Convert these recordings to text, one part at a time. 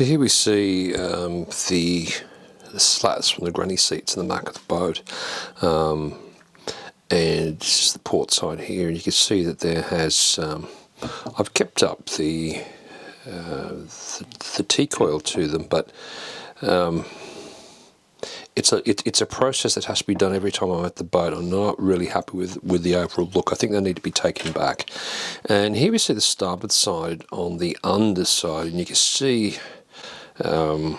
So here we see the slats from the granny seats in the back of the boat, and this is the port side here, and you can see that there has I've kept up the T-coil to them, but it's a process that has to be done every time I'm at the boat. I'm not really happy with the overall look. I think they need to be taken back. And here we see the starboard side on the underside, and you can see like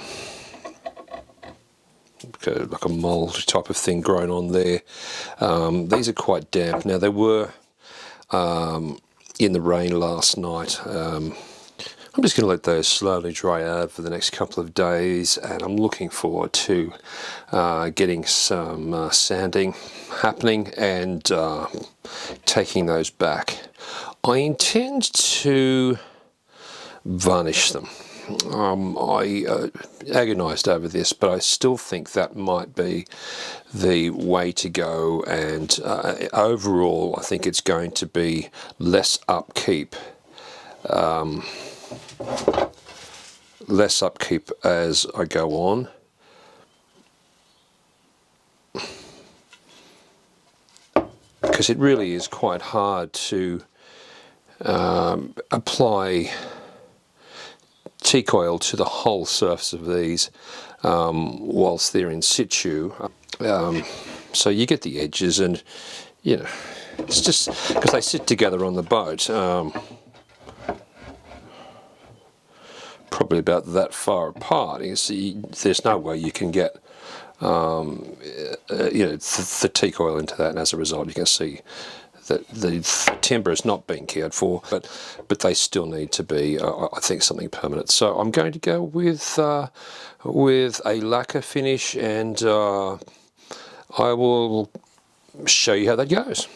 a mould type of thing growing on there. These are quite damp. Now they were in the rain last night. I'm just going to let those slowly dry out for the next couple of days, and I'm looking forward to getting some sanding happening and taking those back. I intend to varnish them. I agonised over this, but I still think that might be the way to go, and overall I think it's going to be less upkeep. Less upkeep as I go on. Because it really is quite hard to apply T-coil to the whole surface of these whilst they're in situ. So you get the edges, and you know, it's just because they sit together on the boat. Probably about that far apart. You see, there's no way you can get the T-coil into that, and as a result you can see that the timber is not being cared for, but they still need to be, I think, something permanent. So I'm going to go with a lacquer finish, and I will show you how that goes.